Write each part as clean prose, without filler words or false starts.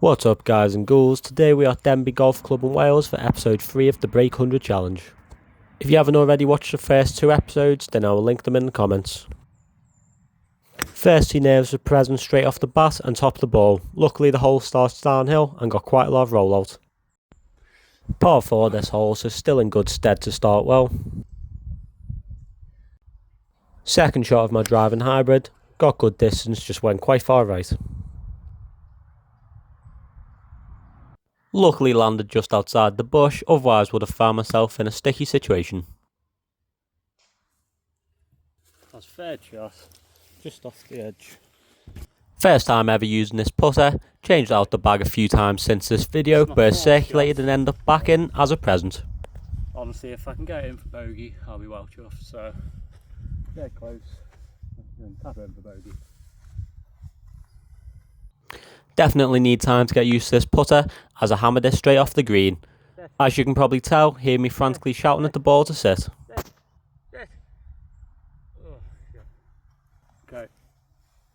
What's up guys and ghouls, today we are at Denbigh Golf Club in Wales for episode 3 of the Break 100 Challenge. If you haven't already watched the first 2 episodes, then I will link them in the comments. First 2 nerves were present straight off the bat and topped the ball. Luckily the hole starts downhill and got quite a lot of rollout. Par 4 this hole, so still in good stead to start well. Second shot of my driving hybrid, got good distance, just went quite far right. Luckily landed just outside the bush, otherwise would have found myself in a sticky situation. That's third shot, just off the edge. First time ever using this putter, changed out the bag a few times since this video, but it's circulated and ended up back in as a present. Honestly, if I can get it in for bogey, I'll be well chuffed, so get close and tap it in for bogey. Definitely need time to get used to this putter as I hammered it straight off the green. As you can probably tell, hear me frantically shouting at the ball to sit. Okay,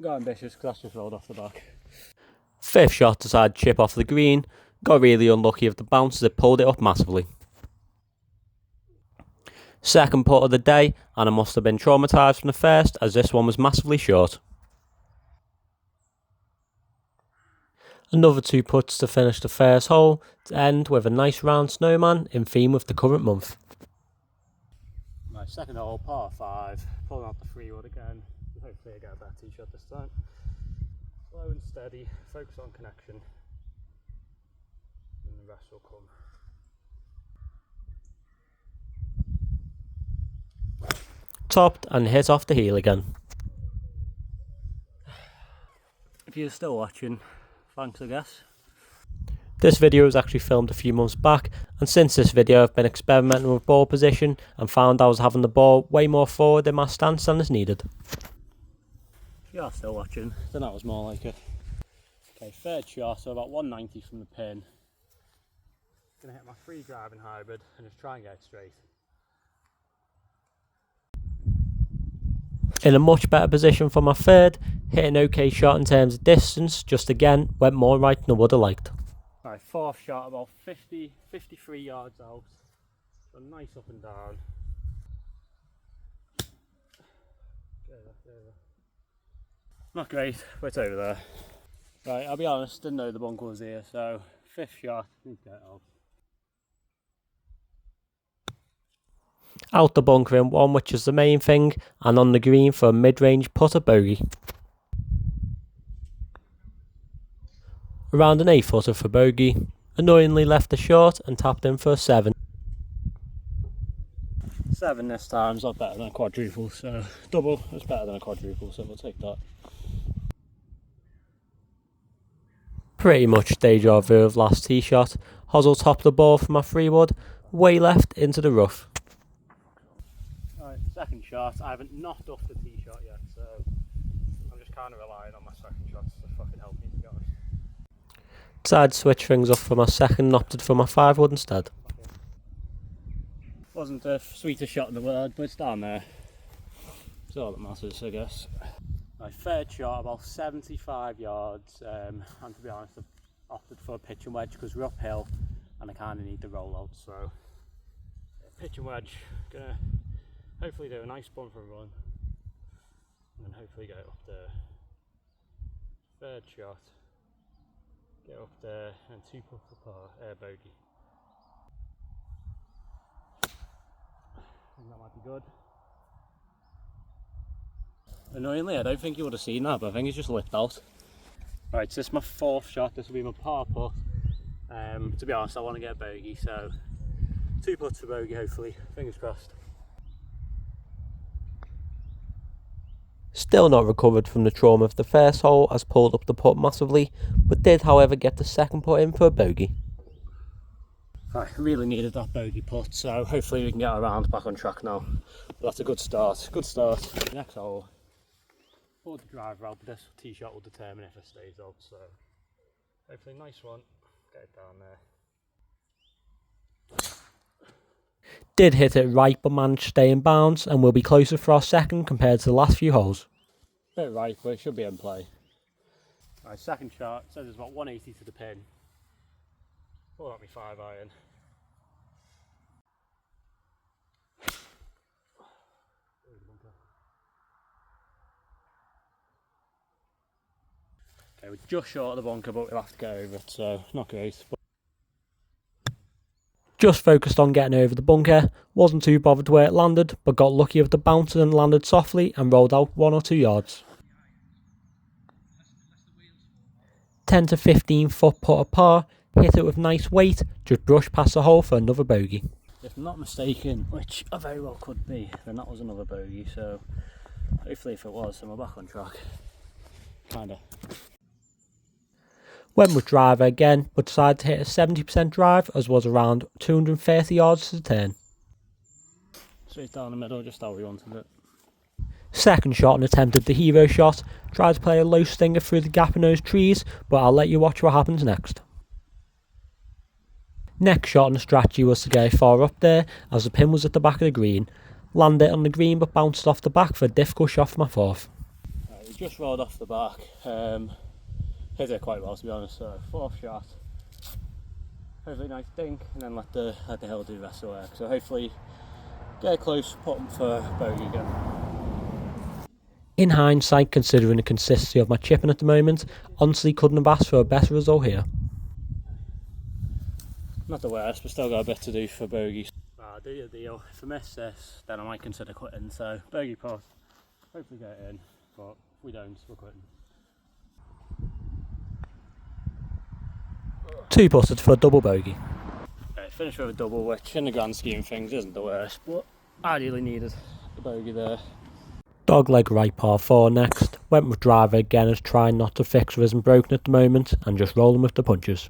got ambitious because that's just rolled off the back. Fifth shot decided to chip off the green, got really unlucky with the bounce as it pulled it up massively. Second putt of the day, and I must have been traumatised from the first as this one was massively short. Another 2 putts to finish the first hole, to end with a nice round snowman in theme with the current month. My second hole, par 5, pulling out the 3-wood again, and hopefully I get a better tee shot this time. Slow and steady, focus on connection, and the rest will come. Topped and hit off the heel again. If you're still watching, thanks I guess. This video was actually filmed a few months back, and since this video I've been experimenting with ball position and found I was having the ball way more forward in my stance than is needed. If you are still watching, then that was more like it. Okay, third shot, so about 190 from the pin. Gonna hit my 3 driving hybrid and just try and get it straight. In a much better position for my third, hit an okay shot in terms of distance, just again went more right than I would have liked. Right, fourth shot about 53 yards out, so nice up and down. Not great, but it's over there. Right, I'll be honest, didn't know the bunker was here, so 5th shot, need to get it off. Out the bunker in 1, which is the main thing, and on the green for a mid-range putter bogey. Around an 8-footer for bogey, annoyingly left the short and tapped in for a 7. 7 this time's not better than a quadruple, so double is better than a quadruple, so we'll take that. Pretty much deja vu of last tee shot, Hozzle topped the ball for my 3-wood, way left into the rough. Right, second shot, I haven't knocked off the tee shot yet, so I'm just kind of relying on my second shots to fucking help me, to be honest. Decided to switch things up for my second and opted for my 5-wood instead. Wasn't the sweetest shot in the world, but it's down there. It's all that matters, I guess. My third shot, about 75 yards, and to be honest, I've opted for a pitch and wedge because we're uphill and I kind of need the rollout, so pitch and wedge, gonna hopefully do a nice bumper run and then hopefully get up there. Third shot, get up there and 2 putts for par, bogey. I think that might be good. Annoyingly, I don't think you would have seen that, but I think it's just lipped out. Right, so this is my 4th shot, this will be my par putt. To be honest, I want to get a bogey, so 2 putts for bogey hopefully, fingers crossed. Still not recovered from the trauma of the first hole as pulled up the putt massively, but did however get the second putt in for a bogey. I really needed that bogey putt, so hopefully we can get our round back on track now. But that's a good start, good start. Next hole, pull the driver out, but this tee shot will determine if it stays out, so hopefully nice one, get it down there. Did hit it right but managed to stay in bounds and will be closer for our second compared to the last few holes. Bit right, but it should be in play. My second shot says it's about 180 to the pin. Pull out my 5-iron. Okay, we're just short of the bunker, but we'll have to get over it, so not great. Just focused on getting over the bunker, wasn't too bothered where it landed, but got lucky with the bounce and landed softly and rolled out 1 or 2 yards. 10 to 15 foot putt a par, hit it with nice weight, just brushed past the hole for another bogey. If I'm not mistaken, which I very well could be, then that was another bogey, so hopefully if it was, then we're back on track. Kinda. Went with driver again, but decided to hit a 70% drive as was around 230 yards to the turn. Straight down the middle, just how we wanted it. Second shot and attempted the hero shot, tried to play a low stinger through the gap in those trees, but I'll let you watch what happens next. Next shot and strategy was to go far up there as the pin was at the back of the green. Landed on the green but bounced off the back for a difficult shot for my fourth. We just rolled off the back, hit it quite well to be honest, so fourth shot. Hopefully nice dink and then let the hill do the rest of the work. So hopefully get close, put them for bogey again. In hindsight, considering the consistency of my chipping at the moment, honestly couldn't have asked for a better result here. Not the worst, but still got a bit to do for bogeys. Do your deal. If I miss this, then I might consider quitting. So bogey putt, hopefully get it in, but if we don't, we're quitting. 2 putted for a double bogey. Finish with a double, which in the grand scheme of things isn't the worst, but ideally needed a bogey there. Dogleg right par 4 next. Went with driver again as trying not to fix what isn't broken at the moment and just rolling with the punches.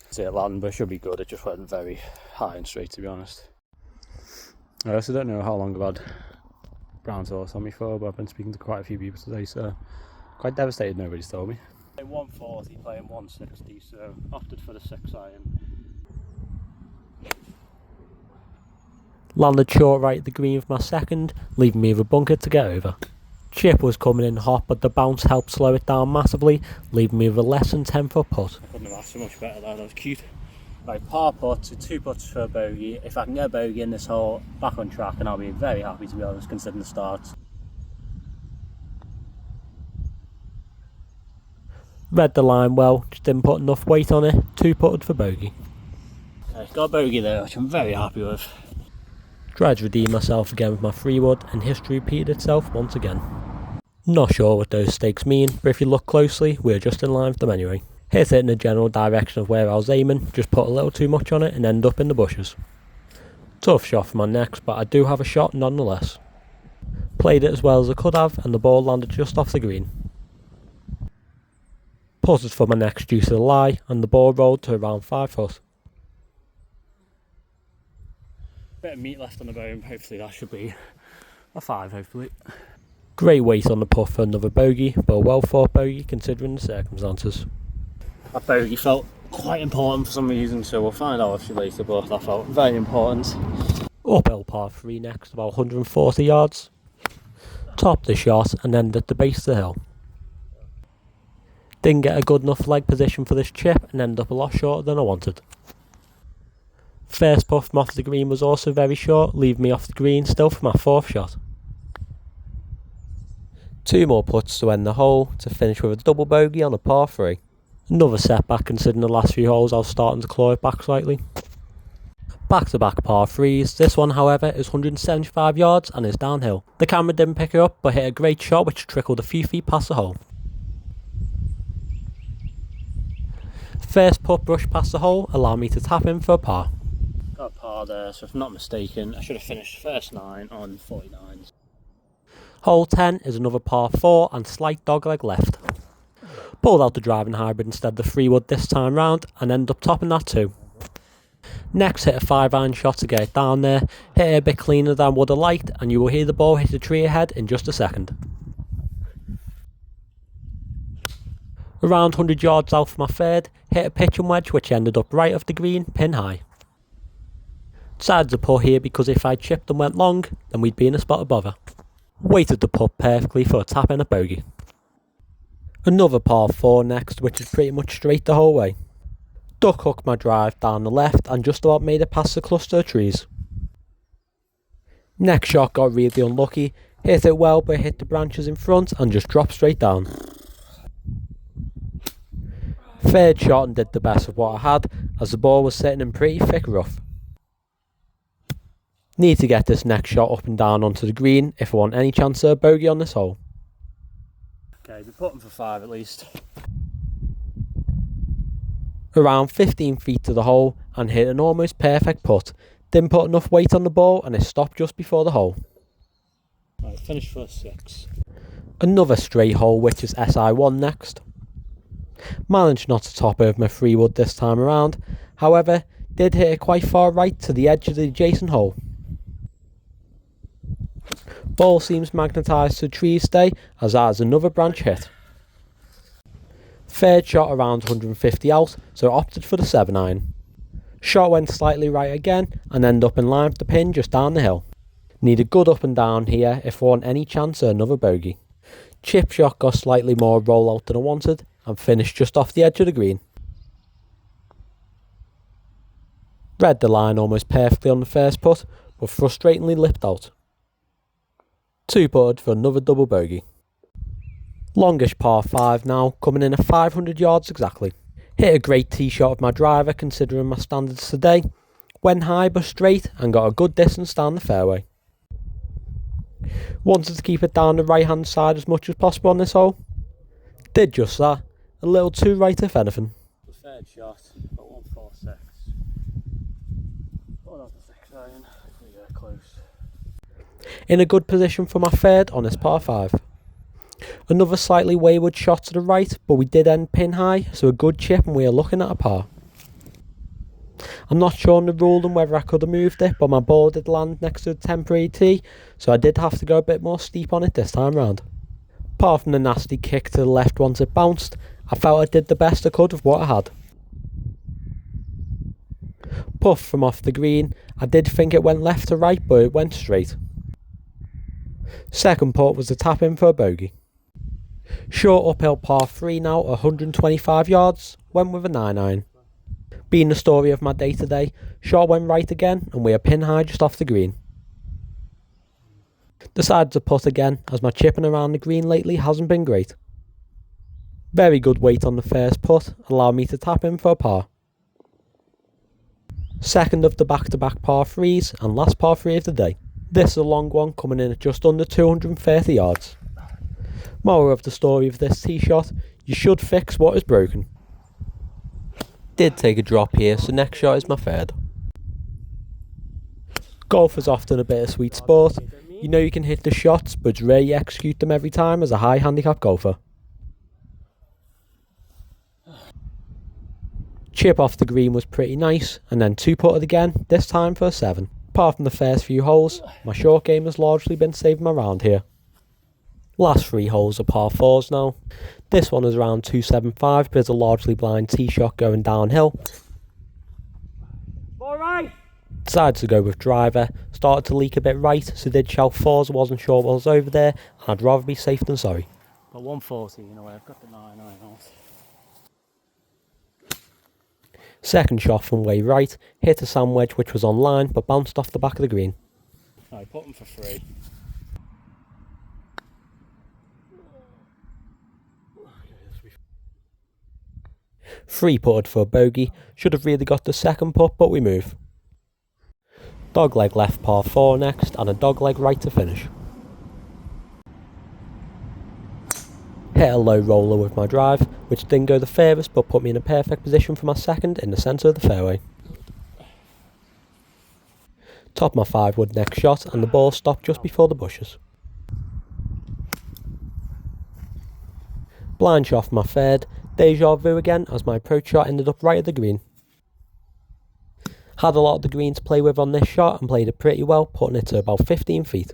See it land, but it should be good. It just went very high and straight to be honest. I also don't know how long I've had brown sauce on me for, but I've been speaking to quite a few people today, so quite devastated nobody's told me. 140 playing 160, so opted for the 6-iron. Landed short right at the green with my second, leaving me with a bunker to get over. Chip was coming in hot, but the bounce helped slow it down massively, leaving me with a less than 10 foot putt. I couldn't have asked for much better there, that was cute. Right, par putt, so 2 putts for a bogey. If I can get a bogey in this hole, back on track, and I'll be very happy to be honest, considering the start. Read the line well, just didn't put enough weight on it, 2 putted for bogey. Okay, got a bogey there, which I'm very happy with. Tried to redeem myself again with my 3-wood, and history repeated itself once again. Not sure what those stakes mean, but if you look closely, we're just in line with them anyway. Hit it in the general direction of where I was aiming, just put a little too much on it and end up in the bushes. Tough shot for my next, but I do have a shot nonetheless. Played it as well as I could have, and the ball landed just off the green. Putted for my next due to the lie, and the ball rolled to around 5 foot. Bit of meat left on the bone, hopefully that should be a 5 hopefully. Great weight on the putt for another bogey, but a well thought bogey considering the circumstances. That bogey felt quite important for some reason, so we'll find out actually later, but that felt very important. Uphill par 3 next, about 140 yards. Topped the shot and ended at the base of the hill. Didn't get a good enough leg position for this chip and ended up a lot shorter than I wanted. First putt from off the green was also very short, leaving me off the green still for my 4th shot. 2 more putts to end the hole to finish with a double bogey on a par 3. Another setback considering the last few holes I was starting to claw it back slightly. Back to back par 3s, this one however is 175 yards and is downhill. The camera didn't pick it up but hit a great shot which trickled a few feet past the hole. First putt brushed past the hole allowed me to tap in for a par. Got a par there, so if I'm not mistaken, I should have finished first 9 on 49s. Hole 10 is another par 4 and slight dogleg left. Pulled out the driving hybrid instead of the 3-wood this time round and ended up topping that too. Next hit a 5-iron shot to get it down there, hit it a bit cleaner than would have liked and you will hear the ball hit a tree ahead in just a second. Around 100 yards out from my 3rd, hit a pitching wedge which ended up right off the green, pin high. Decided to putt here because if I chipped and went long, then we'd be in a spot of bother. Weighted the putt perfectly for a tap in a bogey. Another par 4 next, which is pretty much straight the whole way. Duck hooked my drive down the left and just about made it past the cluster of trees. Next shot got really unlucky, hit it well but hit the branches in front and just dropped straight down. Third shot and did the best of what I had, as the ball was sitting in pretty thick rough. Need to get this next shot up and down onto the green if I want any chance of a bogey on this hole. Okay, be putting for 5 at least. Around 15 feet to the hole and hit an almost perfect putt. Didn't put enough weight on the ball and it stopped just before the hole. Right, finish for 6. Another straight hole, which is SI1 next. Managed not to top over my 3-wood this time around, however did hit it quite far right to the edge of the adjacent hole. Ball seems magnetised to the trees today, as that is another branch hit. Third shot around 150 out, so opted for the 7-iron. Shot went slightly right again and ended up in line with the pin just down the hill. Need a good up and down here if I want any chance of another bogey. Chip shot got slightly more roll out than I wanted and finished just off the edge of the green. Read the line almost perfectly on the first putt, but frustratingly lipped out. 2 putted for another double bogey. Longish par 5 now, coming in at 500 yards exactly. Hit a great tee shot of my driver considering my standards today. Went high but straight and got a good distance down the fairway. Wanted to keep it down the right hand side as much as possible on this hole. Did just that, a little too right if anything. The third shot, got 146. Oh, not the 6 iron. We get close. In a good position for my third on this par 5. Another slightly wayward shot to the right, but we did end pin high, so a good chip and we are looking at a par. I'm not sure on the rule and whether I could have moved it, but my ball did land next to the temporary tee, so I did have to go a bit more steep on it this time round. Apart from the nasty kick to the left once it bounced, I felt I did the best I could of what I had. Puff from off the green, I did think it went left to right, but it went straight. Second putt was a tap in for a bogey. Short uphill par 3 now, 125 yards, went with a 9-iron. Being the story of my day today, shot went right again and we are pin high just off the green. Decided to putt again as my chipping around the green lately hasn't been great. Very good weight on the first putt, allowed me to tap in for a par. Second of the back-to-back par 3s and last par 3 of the day. This is a long one coming in at just under 230 yards. Moral of the story of this tee shot, you should fix what is broken. Did take a drop here, so next shot is my third. Golf is often a bittersweet sport. You know you can hit the shots, but it's rare you execute them every time as a high handicap golfer. Chip off the green was pretty nice, and then 2 putted again, this time for a 7. Apart from the first few holes, my short game has largely been saving my round here. Last 3 holes are par 4s now. This one is around 275, but it's a largely blind tee shot going downhill. Alright! Decided to go with driver, started to leak a bit right, so did shelf 4s, wasn't sure what was over there, and I'd rather be safe than sorry. Got 140 in a way, I've got the 9 iron off. Second shot from way right, hit a sand wedge which was on line, but bounced off the back of the green. Alright, put them for 3. 3 putted for a bogey, should have really got the second putt, but we move. Dogleg left par 4 next, and a dogleg right to finish. Hit a low roller with my drive, which didn't go the furthest but put me in a perfect position for my second in the centre of the fairway. Top my 5-wood next shot, and the ball stopped just before the bushes. Blind shot for my third, deja vu again as my approach shot ended up right at the green. Had a lot of the green to play with on this shot and played it pretty well, putting it to about 15 feet.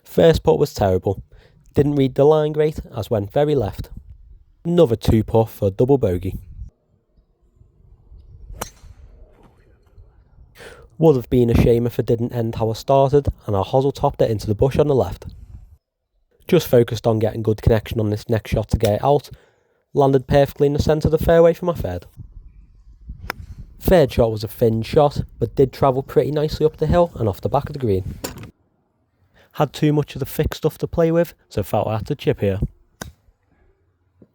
First putt was terrible, didn't read the line great as went very left. Another 2 putt for a double bogey. Would have been a shame if it didn't end how I started and I hosel topped it into the bush on the left. Just focused on getting good connection on this next shot to get it out. Landed perfectly in the centre of the fairway for my third. Third shot was a thin shot, but did travel pretty nicely up the hill and off the back of the green. Had too much of the thick stuff to play with, so felt I had to chip here.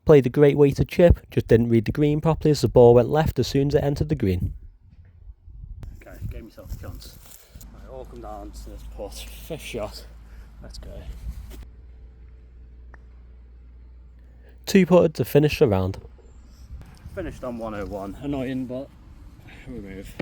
Played a great way to chip, just didn't read the green properly as the ball went left as soon as it entered the green. Okay, gave myself a chance. Right, all come down to this putt. Fifth shot. Let's go. 2-putted to finish the round. Finished on 101. Annoying, but we move.